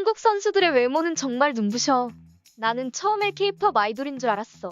한국 선수들의 외모는 정말 눈부셔. 나는 처음에 K-팝 아이돌인 줄 알았어.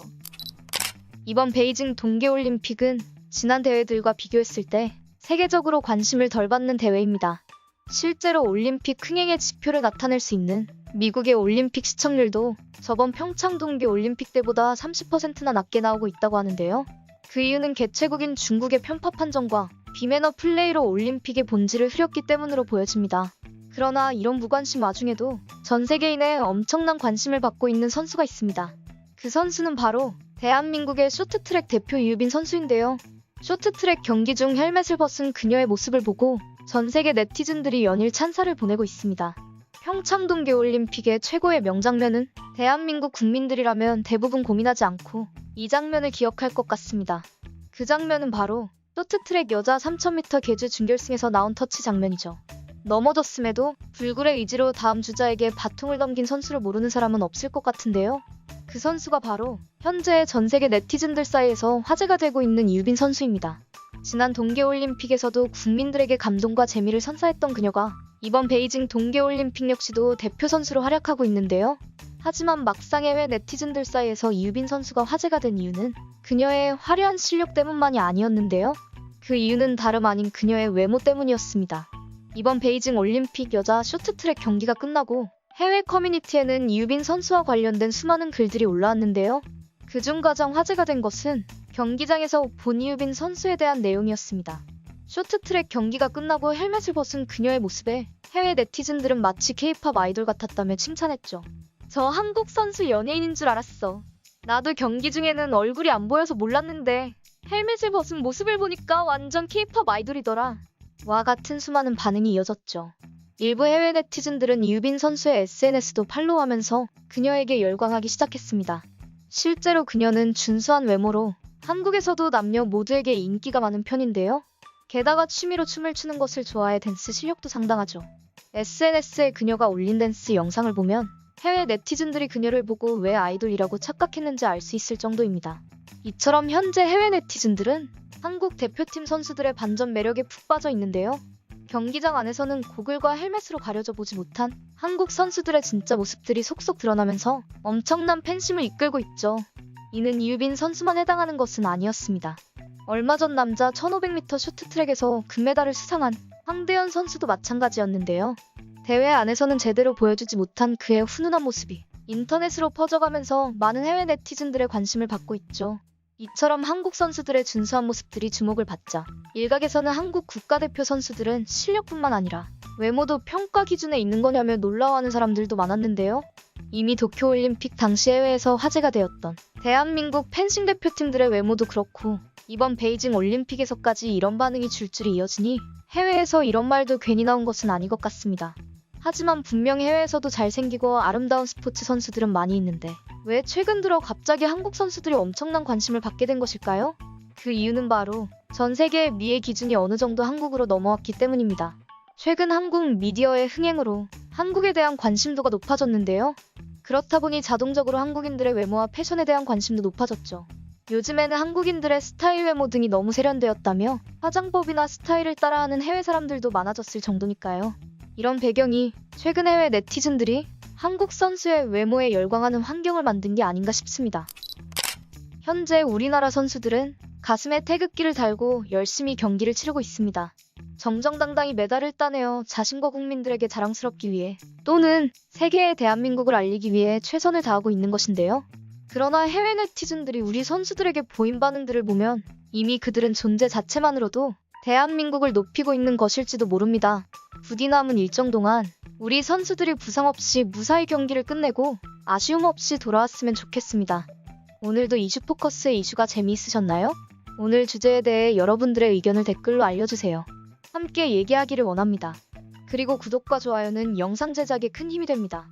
이번 베이징 동계올림픽은 지난 대회들과 비교했을 때 세계적으로 관심을 덜 받는 대회입니다. 실제로 올림픽 흥행의 지표를 나타낼 수 있는 미국의 올림픽 시청률도 저번 평창 동계올림픽 때보다 30%나 낮게 나오고 있다고 하는데요. 그 이유는 개최국인 중국의 편파 판정과 비매너 플레이로 올림픽의 본질을 흐렸기 때문으로 보여집니다. 그러나 이런 무관심 와중에도 전 세계인의 엄청난 관심을 받고 있는 선수가 있습니다. 그 선수는 바로 대한민국의 쇼트트랙 대표 이유빈 선수인데요. 쇼트트랙 경기 중 헬멧을 벗은 그녀의 모습을 보고 전 세계 네티즌들이 연일 찬사를 보내고 있습니다. 평창 동계올림픽의 최고의 명장면은 대한민국 국민들이라면 대부분 고민하지 않고 이 장면을 기억할 것 같습니다. 그 장면은 바로 쇼트트랙 여자 3000m 계주 준결승에서 나온 터치 장면이죠. 넘어졌음에도 불굴의 의지로 다음 주자에게 바통을 넘긴 선수를 모르는 사람은 없을 것 같은데요. 그 선수가 바로 현재 전 세계 네티즌들 사이에서 화제가 되고 있는 이유빈 선수입니다. 지난 동계올림픽에서도 국민들에게 감동과 재미를 선사했던 그녀가 이번 베이징 동계올림픽 역시도 대표 선수로 활약하고 있는데요. 하지만 막상 해외 네티즌들 사이에서 이유빈 선수가 화제가 된 이유는 그녀의 화려한 실력 때문만이 아니었는데요. 그 이유는 다름 아닌 그녀의 외모 때문이었습니다. 이번 베이징 올림픽 여자 쇼트트랙 경기가 끝나고 해외 커뮤니티에는 이유빈 선수와 관련된 수많은 글들이 올라왔는데요. 그중 가장 화제가 된 것은 경기장에서 본 이유빈 선수에 대한 내용이었습니다. 쇼트트랙 경기가 끝나고 헬멧을 벗은 그녀의 모습에 해외 네티즌들은 마치 K-팝 아이돌 같았다며 칭찬했죠. 저 한국 선수 연예인인 줄 알았어. 나도 경기 중에는 얼굴이 안 보여서 몰랐는데 헬멧을 벗은 모습을 보니까 완전 K-팝 아이돌이더라. 와 같은 수많은 반응이 이어졌죠. 일부 해외 네티즌들은 이유빈 선수의 SNS도 팔로우하면서 그녀에게 열광하기 시작했습니다. 실제로 그녀는 준수한 외모로 한국에서도 남녀 모두에게 인기가 많은 편인데요. 게다가 취미로 춤을 추는 것을 좋아해 댄스 실력도 상당하죠. SNS에 그녀가 올린 댄스 영상을 보면 해외 네티즌들이 그녀를 보고 왜 아이돌이라고 착각했는지 알 수 있을 정도입니다. 이처럼 현재 해외 네티즌들은 한국 대표팀 선수들의 반전 매력에 푹 빠져 있는데요. 경기장 안에서는 고글과 헬멧으로 가려져 보지 못한 한국 선수들의 진짜 모습들이 속속 드러나면서 엄청난 팬심을 이끌고 있죠. 이는 이유빈 선수만 해당하는 것은 아니었습니다. 얼마 전 남자 1500m 쇼트트랙에서 금메달을 수상한 황대현 선수도 마찬가지였는데요. 대회 안에서는 제대로 보여주지 못한 그의 훈훈한 모습이 인터넷으로 퍼져가면서 많은 해외 네티즌들의 관심을 받고 있죠. 이처럼 한국 선수들의 준수한 모습들이 주목을 받자 일각에서는 한국 국가대표 선수들은 실력뿐만 아니라 외모도 평가 기준에 있는 거냐며 놀라워하는 사람들도 많았는데요. 이미 도쿄올림픽 당시 해외에서 화제가 되었던 대한민국 펜싱 대표팀들의 외모도 그렇고 이번 베이징 올림픽에서까지 이런 반응이 줄줄이 이어지니 해외에서 이런 말도 괜히 나온 것은 아닌 것 같습니다. 하지만 분명 해외에서도 잘생기고 아름다운 스포츠 선수들은 많이 있는데 왜 최근 들어 갑자기 한국 선수들이 엄청난 관심을 받게 된 것일까요? 그 이유는 바로 전 세계의 미의 기준이 어느 정도 한국으로 넘어왔기 때문입니다. 최근 한국 미디어의 흥행으로 한국에 대한 관심도가 높아졌는데요. 그렇다 보니 자동적으로 한국인들의 외모와 패션에 대한 관심도 높아졌죠. 요즘에는 한국인들의 스타일 외모 등이 너무 세련되었다며 화장법이나 스타일을 따라하는 해외 사람들도 많아졌을 정도니까요. 이런 배경이 최근 해외 네티즌들이 한국 선수의 외모에 열광하는 환경을 만든 게 아닌가 싶습니다. 현재 우리나라 선수들은 가슴에 태극기를 달고 열심히 경기를 치르고 있습니다. 정정당당히 메달을 따내어 자신과 국민들에게 자랑스럽기 위해 또는 세계의 대한민국을 알리기 위해 최선을 다하고 있는 것인데요. 그러나 해외 네티즌들이 우리 선수들에게 보인 반응들을 보면 이미 그들은 존재 자체만으로도 대한민국을 높이고 있는 것일지도 모릅니다. 부디 남은 일정 동안 우리 선수들이 부상 없이 무사히 경기를 끝내고 아쉬움 없이 돌아왔으면 좋겠습니다. 오늘도 이슈 포커스의 이슈가 재미있으셨나요? 오늘 주제에 대해 여러분들의 의견을 댓글로 알려주세요. 함께 얘기하기를 원합니다. 그리고 구독과 좋아요는 영상 제작에 큰 힘이 됩니다.